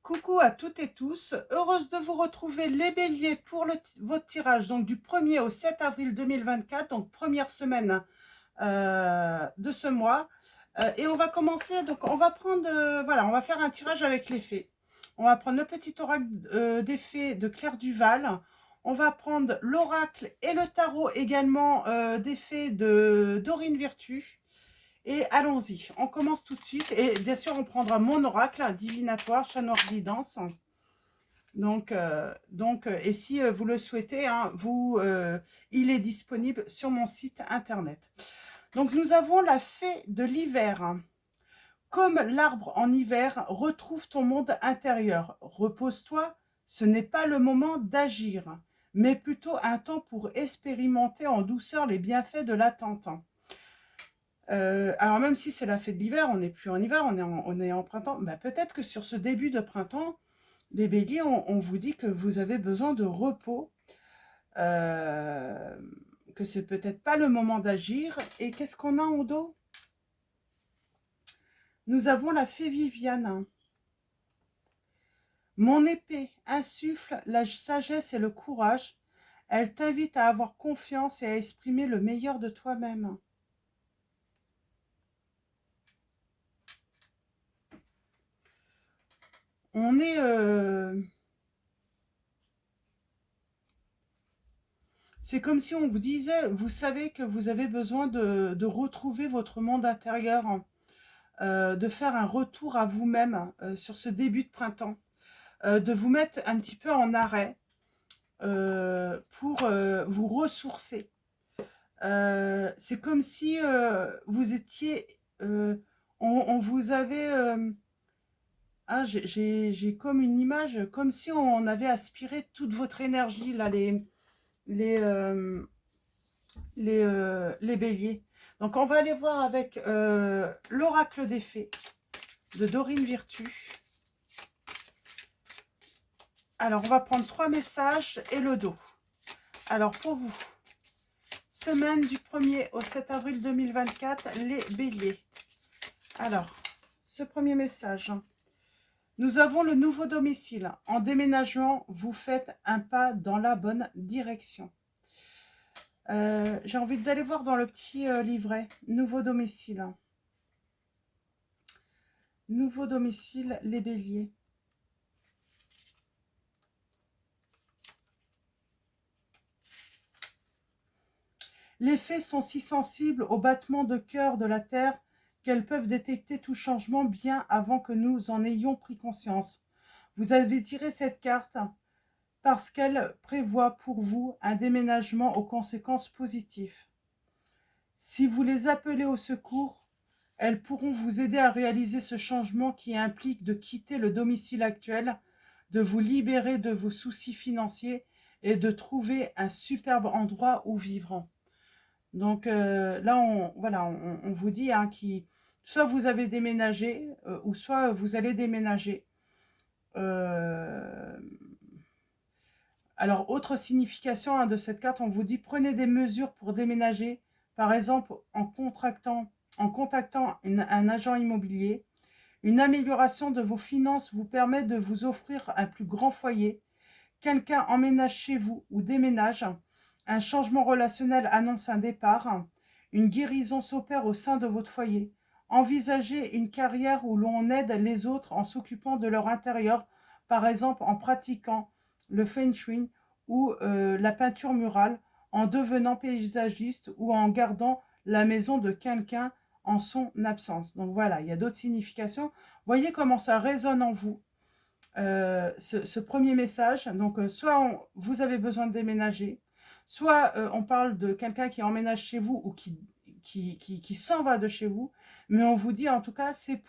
Coucou à toutes et tous, heureuse de vous retrouver les béliers pour votre tirage donc du 1er au 7 avril 2024, donc première semaine de ce mois. Et on va commencer, donc on va prendre, voilà, on va faire un tirage avec les fées. On va prendre le petit oracle des fées de Claire Duval. On va prendre l'oracle et le tarot également des fées de Dorine Virtue. Et allons-y, on commence tout de suite. Et bien sûr, on prendra mon oracle divinatoire, chat noir guidance. Et si vous le souhaitez, hein, il est disponible sur mon site internet. Donc, nous avons la fée de l'hiver. Comme l'arbre en hiver, retrouve ton monde intérieur. Repose-toi, ce n'est pas le moment d'agir, mais plutôt un temps pour expérimenter en douceur les bienfaits de l'attente. Alors même si c'est la fête de l'hiver, on n'est plus en hiver, on est en printemps. Bah, peut-être que sur ce début de printemps, les béliers, on vous dit que vous avez besoin de repos, que c'est peut-être pas le moment d'agir. Et qu'est-ce qu'on a en dos? Nous avons la fée Viviane. Mon épée insuffle la sagesse et le courage. Elle t'invite à avoir confiance et à exprimer le meilleur de toi-même. On est... C'est comme si on vous disait, vous savez que vous avez besoin de retrouver votre monde intérieur, de faire un retour à vous-même sur ce début de printemps, de vous mettre un petit peu en arrêt pour vous ressourcer. C'est comme si vous étiez... on vous avait... j'ai comme une image, comme si on avait aspiré toute votre énergie, là, les, euh, les béliers. Donc, on va aller voir avec l'oracle des fées de Dorine Virtue. Alors, on va prendre 3 messages et le dos. Alors, pour vous, semaine du 1er au 7 avril 2024, les béliers. Alors, ce premier message. Nous avons le nouveau domicile. En déménagement, vous faites un pas dans la bonne direction. J'ai envie d'aller voir dans le petit livret. Nouveau domicile. Nouveau domicile, les béliers. Les fées sont si sensibles au battement de cœur de la terre qu'elles peuvent détecter tout changement bien avant que nous en ayons pris conscience. Vous avez tiré cette carte parce qu'elle prévoit pour vous un déménagement aux conséquences positives. Si vous les appelez au secours, elles pourront vous aider à réaliser ce changement qui implique de quitter le domicile actuel, de vous libérer de vos soucis financiers et de trouver un superbe endroit où vivre. Donc là, on vous dit hein, soit vous avez déménagé, ou soit vous allez déménager. Alors, autre signification hein, de cette carte, on vous dit prenez des mesures pour déménager, par exemple en contactant un agent immobilier. Une amélioration de vos finances vous permet de vous offrir un plus grand foyer. Quelqu'un emménage chez vous ou déménage. Un changement relationnel annonce un départ. Une guérison s'opère au sein de votre foyer. Envisagez une carrière où l'on aide les autres en s'occupant de leur intérieur, par exemple en pratiquant le feng shui ou la peinture murale, en devenant paysagiste ou en gardant la maison de quelqu'un en son absence. Donc voilà, il y a d'autres significations. Voyez comment ça résonne en vous. Ce premier message, donc soit vous avez besoin de déménager, soit on parle de quelqu'un qui emménage chez vous ou qui s'en va de chez vous, mais on vous dit en tout cas c'est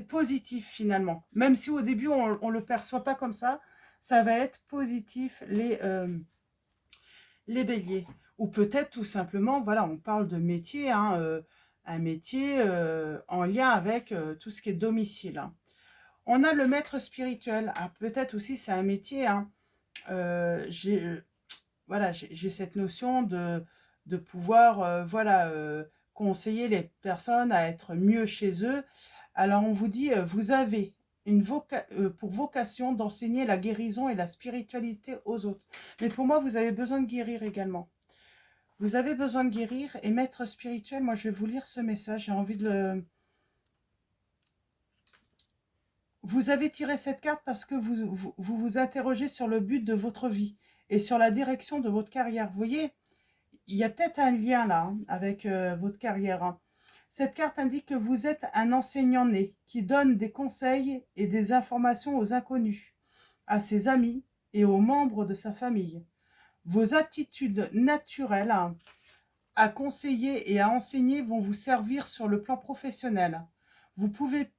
positif finalement. Même si au début on le perçoit pas comme ça va être positif les béliers. Ou peut-être tout simplement, voilà, on parle de métier, hein, un métier en lien avec tout ce qui est domicile. Hein. On a le maître spirituel. Ah, peut-être aussi c'est un métier. Hein. Voilà, j'ai cette notion de pouvoir conseiller les personnes à être mieux chez eux. Alors on vous dit, vous avez pour vocation d'enseigner la guérison et la spiritualité aux autres. Mais pour moi, vous avez besoin de guérir également. Vous avez besoin de guérir et maître spirituel, moi je vais vous lire ce message, j'ai envie de le... Vous avez tiré cette carte parce que vous interrogez sur le but de votre vie et sur la direction de votre carrière. Vous voyez, il y a peut-être un lien là avec votre carrière. Cette carte indique que vous êtes un enseignant né qui donne des conseils et des informations aux inconnus, à ses amis et aux membres de sa famille. Vos aptitudes naturelles à conseiller et à enseigner vont vous servir sur le plan professionnel. Vous pouvez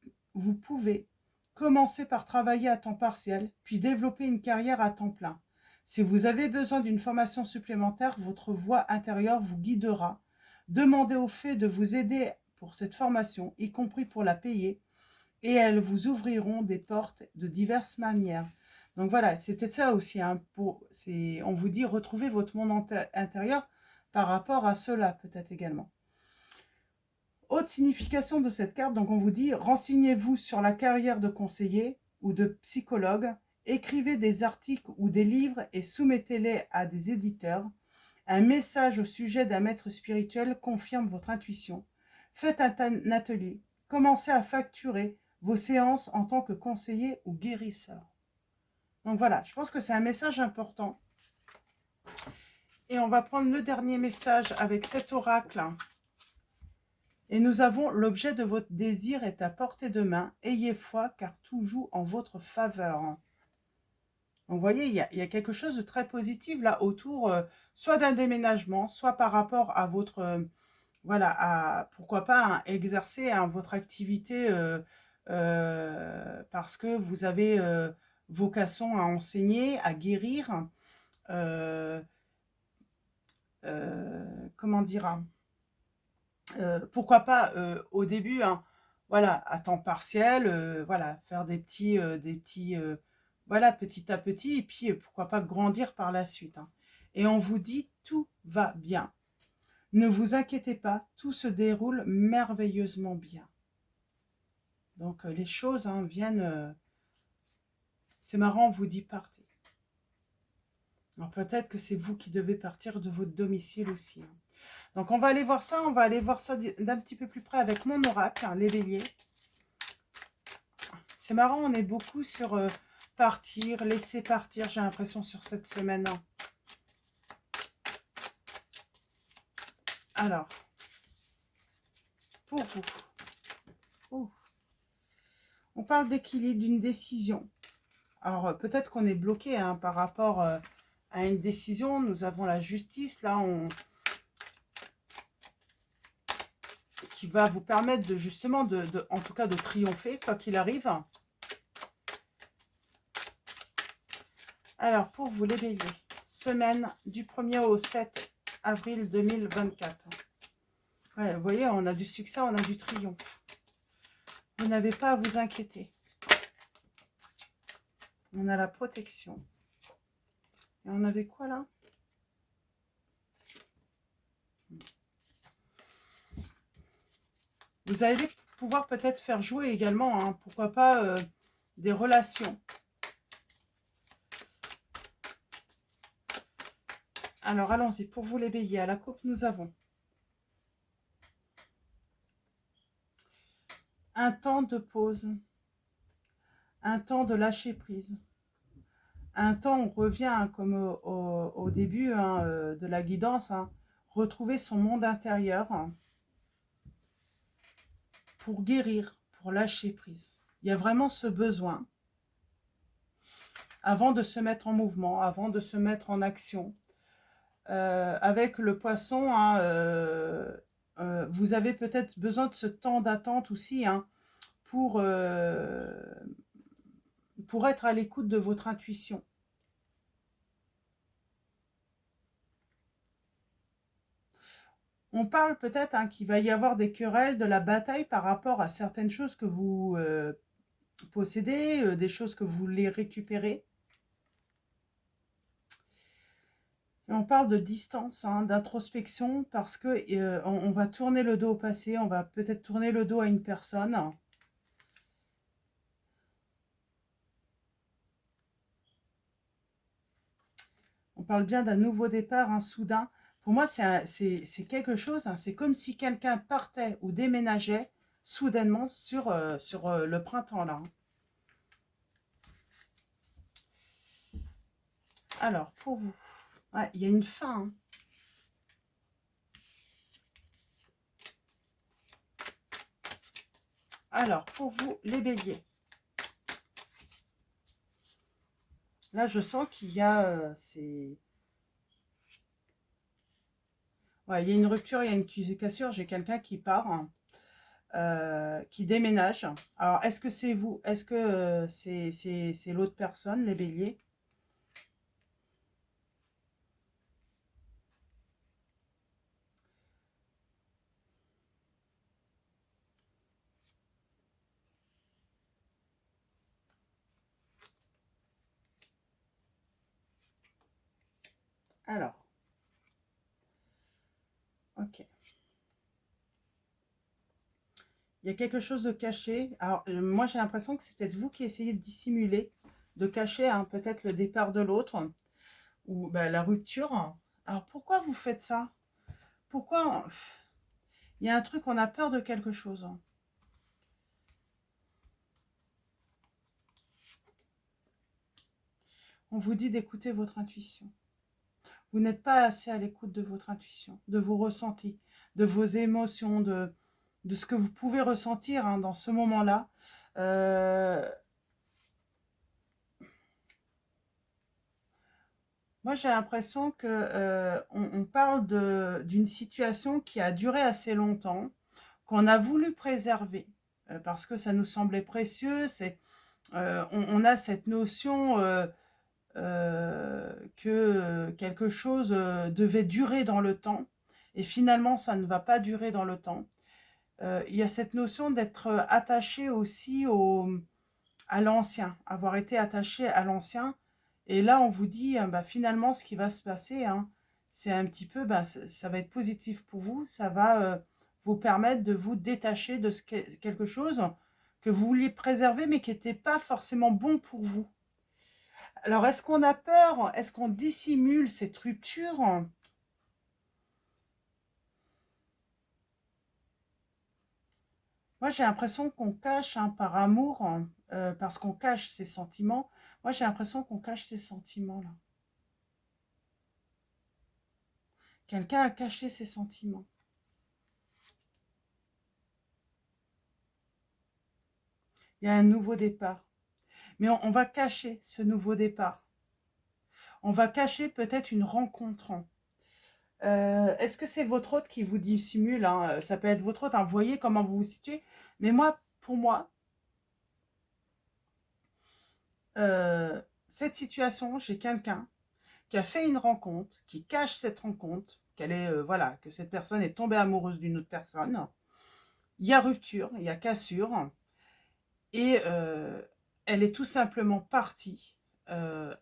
commencer par travailler à temps partiel, puis développer une carrière à temps plein. Si vous avez besoin d'une formation supplémentaire, votre voix intérieure vous guidera. Demandez aux fées de vous aider pour cette formation, y compris pour la payer, et elles vous ouvriront des portes de diverses manières. Donc voilà, c'est peut-être ça aussi. On vous dit retrouvez votre monde intérieur par rapport à cela peut-être également. Autre signification de cette carte, donc on vous dit renseignez-vous sur la carrière de conseiller ou de psychologue, écrivez des articles ou des livres et soumettez-les à des éditeurs. Un message au sujet d'un maître spirituel confirme votre intuition. Faites un atelier, commencez à facturer vos séances en tant que conseiller ou guérisseur. Donc voilà, je pense que c'est un message important. Et on va prendre le dernier message avec cet oracle. Et nous avons l'objet de votre désir est à portée de main. Ayez foi car tout joue en votre faveur. Donc vous voyez, il y a quelque chose de très positif là autour, soit d'un déménagement, soit par rapport à votre, voilà, pourquoi pas exercer votre activité parce que vous avez vocation à enseigner, à guérir. Comment dire, pourquoi pas au début, voilà, à temps partiel, voilà, faire des petits, voilà, petit à petit, et puis pourquoi pas grandir par la suite. Et on vous dit, tout va bien. Ne vous inquiétez pas, tout se déroule merveilleusement bien. Donc les choses viennent, c'est marrant, on vous dit partez. Alors peut-être que c'est vous qui devez partir de votre domicile aussi. Donc on va aller voir ça d'un petit peu plus près avec mon oracle, les béliers. C'est marrant, on est beaucoup sur partir, laisser partir, j'ai l'impression sur cette semaine. Alors, pour vous, on parle d'équilibre, d'une décision. Alors peut-être qu'on est bloqué par rapport à une décision. Nous avons la justice, là, qui va vous permettre de justement, en tout cas, de triompher, quoi qu'il arrive. Alors, pour vous, les béliers, semaine du 1er au 7 avril 2024. Ouais, vous voyez, on a du succès, on a du triomphe. Vous n'avez pas à vous inquiéter. On a la protection. Et on avait quoi, là? Vous allez pouvoir peut-être faire jouer également, pourquoi pas, des relations. Alors, allons-y. Pour vous, les béliers, à la coupe, nous avons un temps de pause, un temps de lâcher prise, un temps, on revient comme au début de la guidance, retrouver son monde intérieur pour guérir, pour lâcher prise. Il y a vraiment ce besoin, avant de se mettre en mouvement, avant de se mettre en action. Avec le poisson, vous avez peut-être besoin de ce temps d'attente aussi, pour être à l'écoute de votre intuition. On parle peut-être qu'il va y avoir des querelles, de la bataille par rapport à certaines choses que vous possédez, des choses que vous voulez récupérer. Et on parle de distance, d'introspection, parce que on va tourner le dos au passé, on va peut-être tourner le dos à une personne. parle bien d'un nouveau départ, un soudain. Pour moi, c'est quelque chose, hein, c'est comme si quelqu'un partait ou déménageait soudainement sur le printemps, là. Hein. Alors, pour vous, ouais, il y a une fin. Hein. Alors, pour vous, les béliers. Là, je sens qu'il y a... ouais, il y a une rupture, il y a une cassure. J'ai quelqu'un qui part, hein, qui déménage. Alors, est-ce que c'est vous? Est-ce que c'est l'autre personne, les béliers? Alors, ok. Il y a quelque chose de caché. Alors, moi, j'ai l'impression que c'est peut-être vous qui essayez de dissimuler, de cacher hein, peut-être le départ de l'autre ou bah, la rupture. Alors, pourquoi vous faites ça? Pourquoi il y a un truc, on a peur de quelque chose. On vous dit d'écouter votre intuition. Vous n'êtes pas assez à l'écoute de votre intuition, de vos ressentis, de vos émotions, de ce que vous pouvez ressentir hein, dans ce moment-là. Moi, j'ai l'impression que on parle d'une situation qui a duré assez longtemps, qu'on a voulu préserver parce que ça nous semblait précieux. On a cette notion que quelque chose devait durer dans le temps, et finalement, ça ne va pas durer dans le temps. Il y a cette notion d'être attaché aussi à l'ancien, avoir été attaché à l'ancien. Et là, on vous dit, bah, finalement, ce qui va se passer, hein, c'est un petit peu, bah, ça va être positif pour vous, ça va vous permettre de vous détacher de quelque chose que vous vouliez préserver, mais qui n'était pas forcément bon pour vous. Alors, est-ce qu'on a peur? Est-ce qu'on dissimule cette rupture? Moi, j'ai l'impression qu'on cache, hein, par amour, hein, parce qu'on cache ses sentiments. Moi, j'ai l'impression qu'on cache ses sentiments, là. Quelqu'un a caché ses sentiments. Il y a un nouveau départ. Mais on va cacher ce nouveau départ. On va cacher peut-être une rencontre. Est-ce que c'est votre hôte qui vous dissimule hein? Ça peut être votre hôte, hein. Vous voyez comment vous vous situez. Mais moi, pour moi, cette situation, j'ai quelqu'un qui a fait une rencontre, qui cache cette rencontre, qu'elle est, voilà, que cette personne est tombée amoureuse d'une autre personne. Il y a rupture, il y a cassure, et elle est tout simplement partie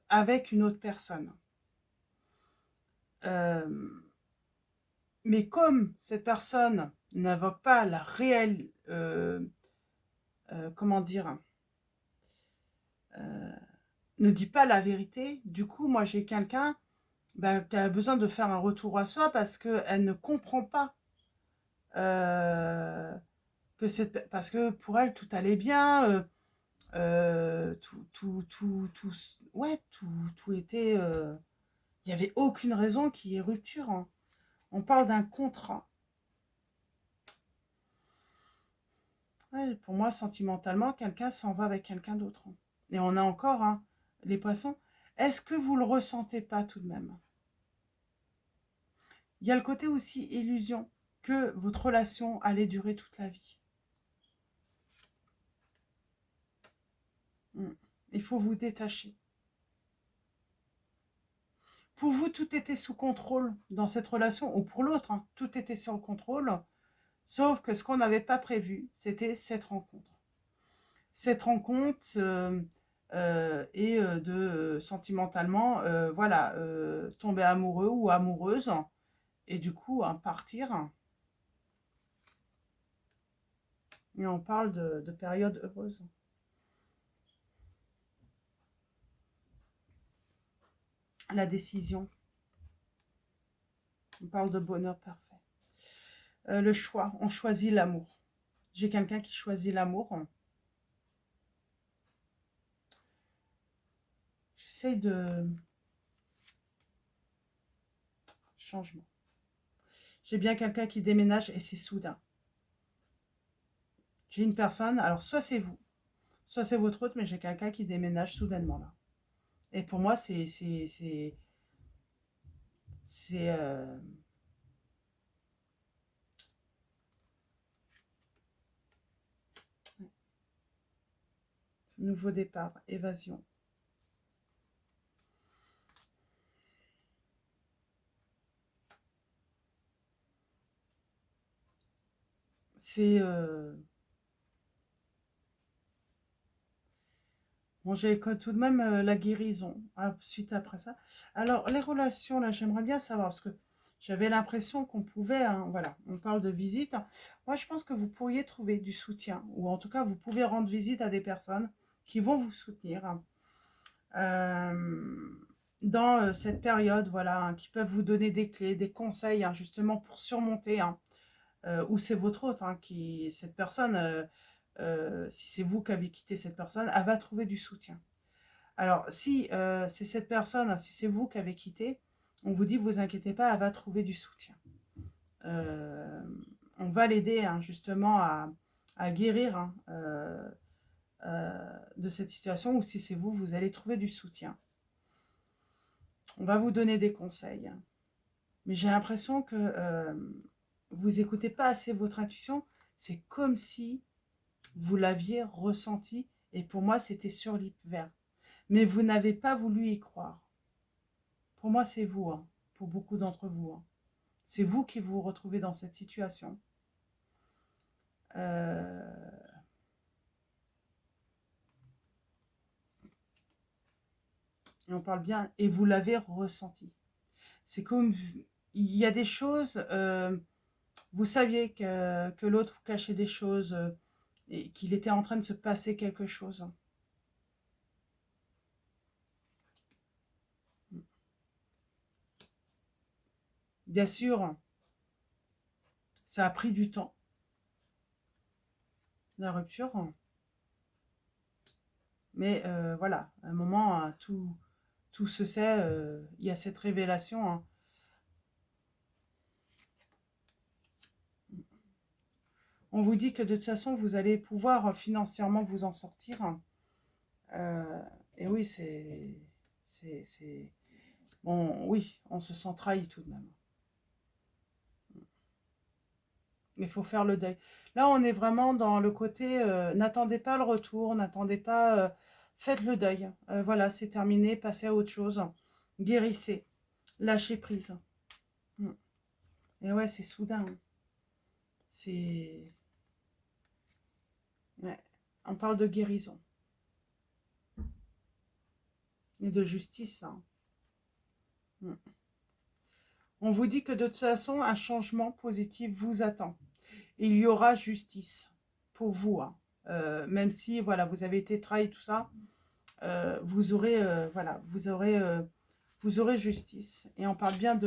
avec une autre personne. Mais comme cette personne n'invoque pas la réelle, comment dire, ne dit pas la vérité, du coup, moi j'ai quelqu'un bah, qui a besoin de faire un retour à soi parce qu'elle ne comprend pas parce que pour elle tout allait bien, ouais, tout était, il n'y avait aucune raison qu'il y ait rupture. Hein. On parle d'un contrat. Ouais, pour moi, sentimentalement, quelqu'un s'en va avec quelqu'un d'autre. Hein. Et on a encore hein, les poissons. Est-ce que vous le ressentez pas tout de même? Il y a le côté aussi illusion que votre relation allait durer toute la vie. Il faut vous détacher. Pour vous, tout était sous contrôle dans cette relation, ou pour l'autre, hein, tout était sur le contrôle, sauf que ce qu'on n'avait pas prévu, c'était cette rencontre. Cette rencontre et de sentimentalement, voilà, tomber amoureux ou amoureuse, et du coup, partir. Et on parle de période heureuse. La décision. On parle de bonheur parfait. Le choix, on choisit l'amour. J'ai quelqu'un qui choisit l'amour. J'essaye de... Changement. J'ai bien quelqu'un qui déménage et c'est soudain. J'ai une personne, alors soit c'est vous, soit c'est votre autre, mais j'ai quelqu'un qui déménage soudainement là. Et pour moi, c'est nouveau départ, évasion. C'est... Bon, j'ai tout de même la guérison, suite après ça. Alors, les relations, là, j'aimerais bien savoir, parce que j'avais l'impression qu'on pouvait, hein, voilà, on parle de visite. Moi, je pense que vous pourriez trouver du soutien, ou en tout cas, vous pouvez rendre visite à des personnes qui vont vous soutenir, hein, dans cette période, voilà, hein, qui peuvent vous donner des clés, des conseils, hein, justement, pour surmonter, hein, ou c'est votre hôte, hein, cette personne, si c'est vous qui avez quitté cette personne, elle va trouver du soutien. Alors, si c'est cette personne, si c'est vous qui avez quitté, on vous dit, vous inquiétez pas, elle va trouver du soutien. Euh, on va l'aider, hein, justement à guérir, hein, de cette situation, ou si c'est vous, vous allez trouver du soutien. On va vous donner des conseils. Mais j'ai l'impression que vous écoutez pas assez votre intuition. C'est comme si vous l'aviez ressenti. Et pour moi, c'était sur l'hiver. Mais vous n'avez pas voulu y croire. Pour moi, c'est vous, hein, pour beaucoup d'entre vous. Hein. C'est vous qui vous retrouvez dans cette situation. Et on parle bien, et vous l'avez ressenti. C'est comme, il y a des choses, vous saviez que l'autre vous cachait des choses, et qu'il était en train de se passer quelque chose. Bien sûr, ça a pris du temps, la rupture. Mais voilà, à un moment, tout se sait, il y a cette révélation. Hein. On vous dit que de toute façon, vous allez pouvoir financièrement vous en sortir. Et oui, c'est... Bon, oui, on se sent trahi tout de même. Il faut faire le deuil. Là, on est vraiment dans le côté, n'attendez pas le retour, n'attendez pas, faites le deuil. Voilà, c'est terminé, passez à autre chose. Guérissez, lâchez prise. Mm. Et ouais, c'est soudain. Hein. C'est... Ouais. On parle de guérison et de justice. Hein. Mm. On vous dit que de toute façon, un changement positif vous attend. Et il y aura justice pour vous. Hein. Même si voilà, vous avez été trahi, tout ça, vous aurez, voilà, vous aurez justice. Et on parle bien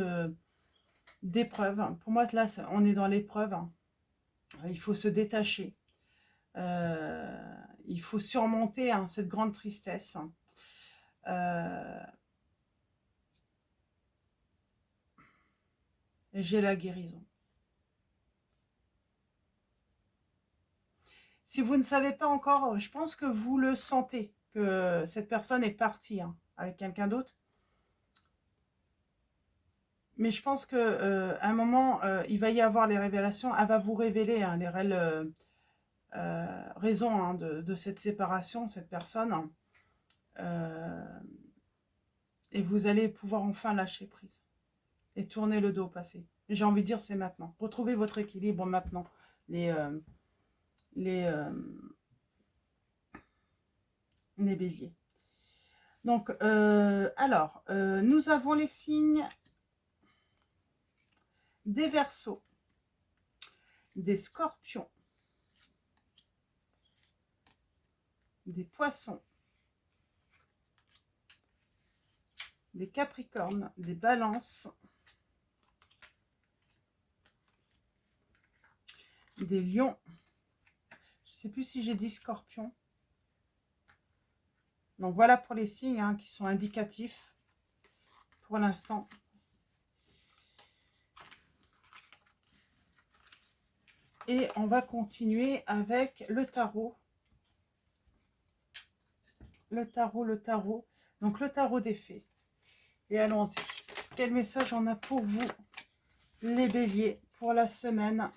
d'épreuve. Pour moi, là, on est dans l'épreuve. Hein. Il faut se détacher. Il faut surmonter, hein, cette grande tristesse. Et j'ai la guérison. Si vous ne savez pas encore, je pense que vous le sentez, que cette personne est partie, hein, avec quelqu'un d'autre. Mais je pense qu'à un moment, il va y avoir les révélations. Elle va vous révéler, hein, les réelles raisons, hein, de cette séparation, cette personne. Hein. Et vous allez pouvoir enfin lâcher prise et tourner le dos au passé. J'ai envie de dire, c'est maintenant. Retrouvez votre équilibre maintenant, les, euh, les, euh, les béliers. Donc, alors, nous avons les signes des Verseaux, des Scorpions, des Poissons, des Capricornes, des Balances, des lions. Je ne sais plus si j'ai dit scorpion. Donc voilà pour les signes hein, qui sont indicatifs pour l'instant. Et on va continuer avec le tarot. Le tarot. Donc le tarot des fées. Et allons-y. Quel message on a pour vous, les béliers, pour la semaine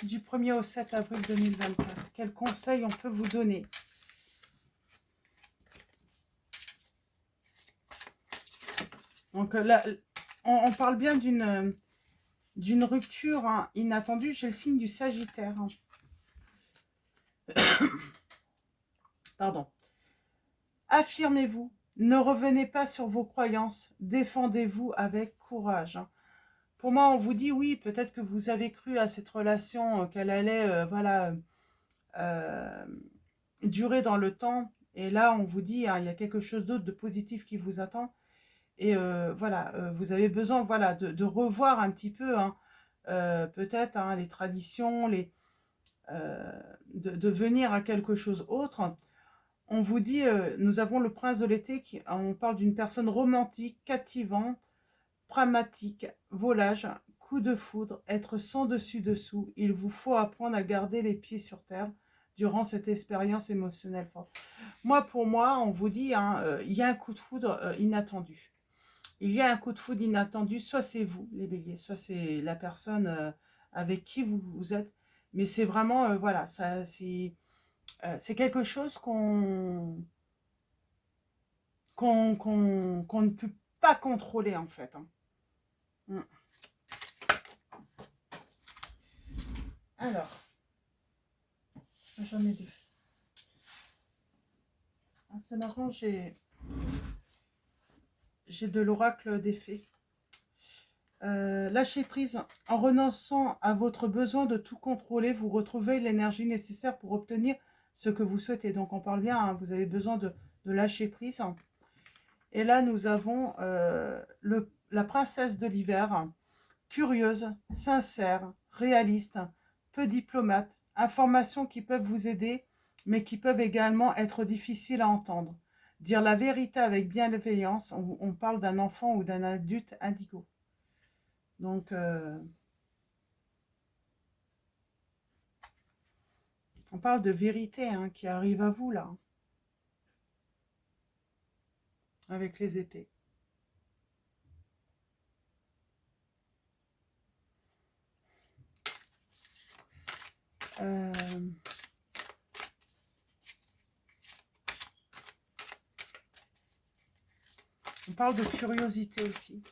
du 1er au 7 avril 2024? Quels conseils on peut vous donner? Donc là, on parle bien d'une rupture hein, inattendue. J'ai le signe du Sagittaire. Hein. Pardon. Affirmez-vous. Ne revenez pas sur vos croyances. Défendez-vous avec courage. Pour moi, on vous dit oui, peut-être que vous avez cru à cette relation, qu'elle allait voilà, durer dans le temps. Et là, on vous dit, hein, il y a quelque chose d'autre de positif qui vous attend. Et voilà, vous avez besoin voilà, de revoir un petit peu, hein, peut-être, hein, les traditions, de venir à quelque chose autre. On vous dit, nous avons le prince de l'été, on parle d'une personne romantique, captivante, pragmatique, volage, coup de foudre, être sans dessus-dessous. Il vous faut apprendre à garder les pieds sur terre durant cette expérience émotionnelle forte. Pour moi, on vous dit, hein, il y a un coup de foudre inattendu. Il y a un coup de foudre inattendu, soit c'est vous, les béliers, soit c'est la personne avec qui vous êtes. Mais c'est vraiment, voilà, c'est quelque chose qu'on ne peut pas contrôler, en fait. Hein. Alors, j'en ai deux. Ah, c'est marrant, j'ai de l'oracle des fées. Lâchez prise. En renonçant à votre besoin de tout contrôler, vous retrouvez l'énergie nécessaire pour obtenir ce que vous souhaitez. Donc on parle bien, hein, vous avez besoin de lâcher prise. Et là, nous avons la princesse de l'hiver, curieuse, sincère, réaliste, peu diplomate, informations qui peuvent vous aider, mais qui peuvent également être difficiles à entendre. Dire la vérité avec bienveillance, on parle d'un enfant ou d'un adulte indigo. Donc, on parle de vérité hein, qui arrive à vous, là, avec les épées. On parle de curiosité aussi.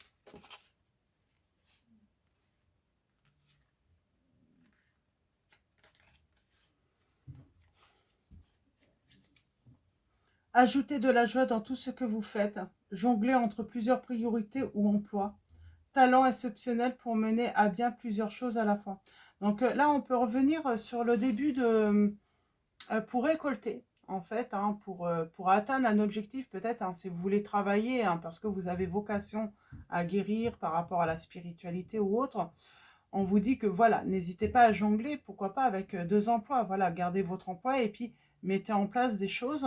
Ajoutez de la joie dans tout ce que vous faites. Jonglez entre plusieurs priorités ou emplois. Talent exceptionnel pour mener à bien plusieurs choses à la fois. Donc là, on peut revenir sur le début de... pour récolter, en fait, hein, pour atteindre un objectif, peut-être, hein, si vous voulez travailler, hein, parce que vous avez vocation à guérir par rapport à la spiritualité ou autre, on vous dit que, voilà, n'hésitez pas à jongler, pourquoi pas, avec 2 emplois. Voilà, gardez votre emploi et puis mettez en place des choses.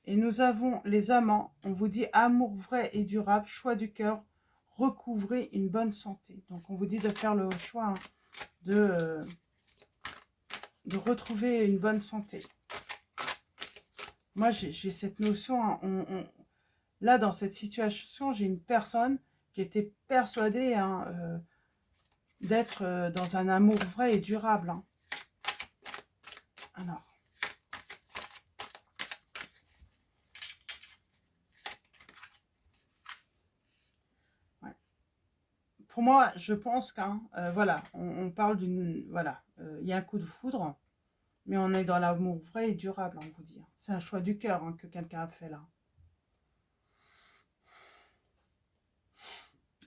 Et nous avons les amants, on vous dit amour vrai et durable, choix du cœur, recouvrez une bonne santé. Donc on vous dit de faire le choix hein, de retrouver une bonne santé. Moi j'ai cette notion, hein, là dans cette situation, j'ai une personne qui était persuadée hein, d'être dans un amour vrai et durable. Hein. Alors. Pour moi, je pense qu'un, voilà, on parle d'une, voilà, il y a un coup de foudre, mais on est dans l'amour vrai et durable, on vous dit. C'est un choix du cœur hein, que quelqu'un a fait là.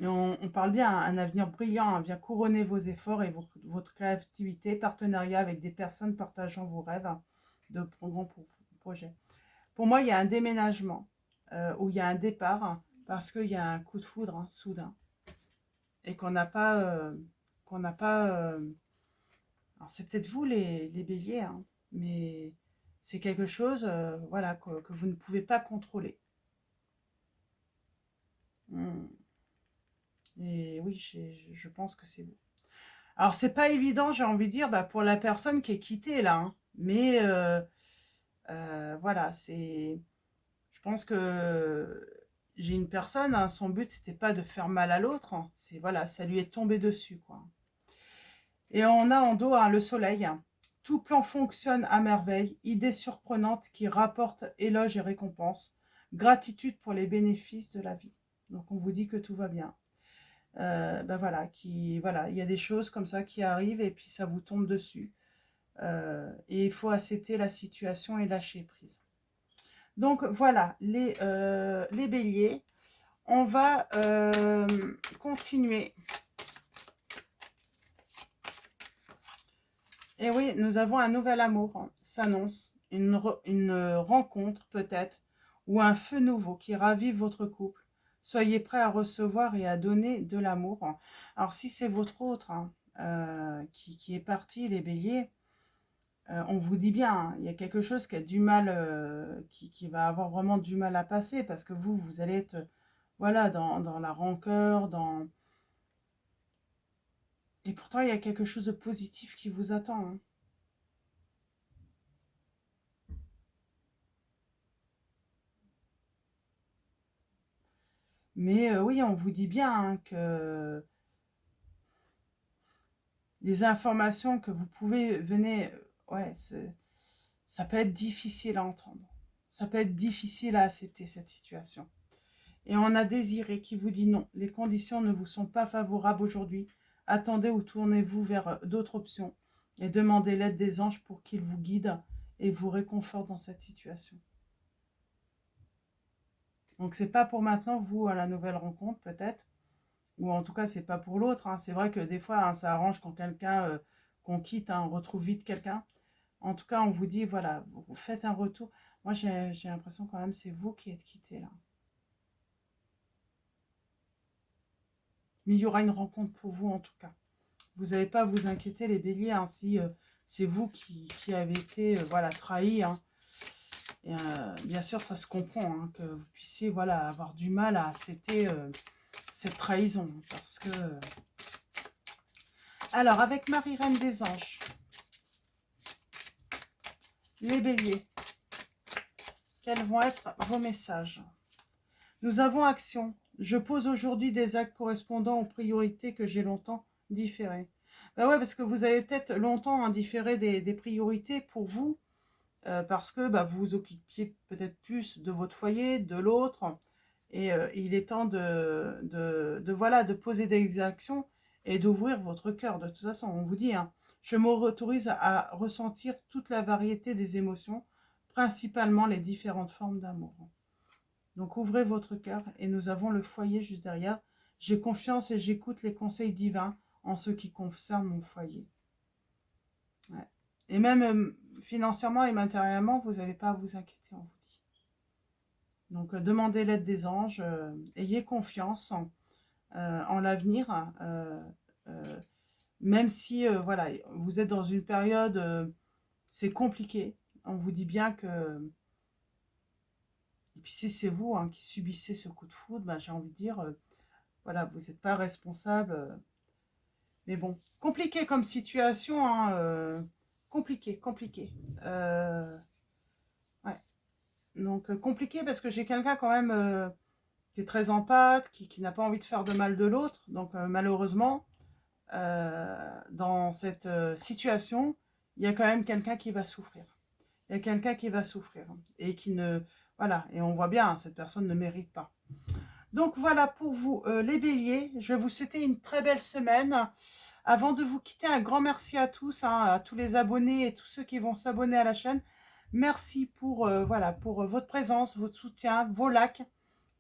Et on parle bien, un avenir brillant, hein, vient couronner vos efforts et votre créativité, partenariat avec des personnes partageant vos rêves hein, de grands projets. Pour moi, il y a un déménagement, où il y a un départ, hein, parce qu'il y a un coup de foudre hein, soudain. Et qu'on n'a pas qu'on n'a pas... Alors, c'est peut-être vous, les béliers, hein, mais c'est quelque chose, voilà, que vous ne pouvez pas contrôler. Hmm. Et oui, je pense que c'est vous. Alors, c'est pas évident, j'ai envie de dire, bah, pour la personne qui est quittée, là. Hein. Mais, voilà, c'est... Je pense que j'ai une personne, hein, son but, c'était pas de faire mal à l'autre. Hein. C'est, voilà, ça lui est tombé dessus, quoi. Et on a en dos, hein, le soleil. Tout plan fonctionne à merveille. Idée surprenante qui rapporte éloges et récompenses. Gratitude pour les bénéfices de la vie. Donc, on vous dit que tout va bien. Ben voilà, voilà, il y a des choses comme ça qui arrivent et puis ça vous tombe dessus. Et il faut accepter la situation et lâcher prise. Donc voilà, les béliers. On va continuer. Et oui, nous avons un nouvel amour, hein, s'annonce, une rencontre peut-être, ou un feu nouveau qui ravive votre couple. Soyez prêts à recevoir et à donner de l'amour. Alors si c'est votre autre hein, qui est parti, les béliers, on vous dit bien, hein, il y a quelque chose qui a du mal, qui va avoir vraiment du mal à passer, parce que vous allez être voilà, dans la rancœur, dans... Et pourtant, il y a quelque chose de positif qui vous attend. Hein. Mais oui, on vous dit bien hein, que les informations que vous pouvez venir... Ouais, ça peut être difficile à entendre. Ça peut être difficile à accepter cette situation. Et on a Désiré qui vous dit non, les conditions ne vous sont pas favorables aujourd'hui. Attendez ou tournez-vous vers d'autres options et demandez l'aide des anges pour qu'ils vous guident et vous réconfortent dans cette situation. Donc c'est pas pour maintenant, vous, à la nouvelle rencontre peut-être, ou en tout cas c'est pas pour l'autre. Hein. C'est vrai que des fois hein, ça arrange quand quelqu'un qu'on quitte, hein, on retrouve vite quelqu'un. En tout cas on vous dit voilà, vous faites un retour. Moi j'ai l'impression quand même c'est vous qui êtes quitté là. Mais il y aura une rencontre pour vous en tout cas. Vous n'avez pas à vous inquiéter les béliers, hein, si c'est vous qui avez été voilà, trahi. Hein. Et, bien sûr, ça se comprend, hein, que vous puissiez voilà, avoir du mal à accepter cette trahison. Parce que... Alors, avec Marie-Reine des Anges, les béliers, quels vont être vos messages? Nous avons action. Je pose aujourd'hui des actes correspondant aux priorités que j'ai longtemps différées. Ben ouais, parce que vous avez peut-être longtemps différé des priorités pour vous, parce que bah, vous vous occupiez peut-être plus de votre foyer, de l'autre, et il est temps voilà, de poser des actions et d'ouvrir votre cœur. De toute façon, on vous dit, hein, je m'autorise à ressentir toute la variété des émotions, principalement les différentes formes d'amour. Donc ouvrez votre cœur et nous avons le foyer juste derrière. J'ai confiance et j'écoute les conseils divins en ce qui concerne mon foyer. Ouais. Et même financièrement et matériellement, vous n'avez pas à vous inquiéter, on vous dit. Donc demandez l'aide des anges, ayez confiance en l'avenir, même si voilà, vous êtes dans une période, c'est compliqué. On vous dit bien que... Et puis si c'est vous hein, qui subissez ce coup de foudre, ben, j'ai envie de dire, voilà, vous n'êtes pas responsable. Mais bon, compliqué comme situation, hein, compliqué. Ouais. Donc compliqué parce que j'ai quelqu'un quand même qui est très empathe, qui n'a pas envie de faire de mal de l'autre. Donc malheureusement, dans cette situation, il y a quand même quelqu'un qui va souffrir. Il y a quelqu'un qui va souffrir et qui ne... Voilà, et on voit bien, hein, cette personne ne mérite pas. Donc voilà pour vous les béliers. Je vais vous souhaiter une très belle semaine. Avant de vous quitter, un grand merci à tous, hein, à tous les abonnés et tous ceux qui vont s'abonner à la chaîne. Merci pour, voilà, pour votre présence, votre soutien, vos likes,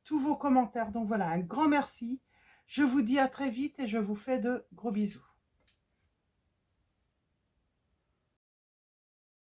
tous vos commentaires. Donc voilà, un grand merci. Je vous dis à très vite et je vous fais de gros bisous.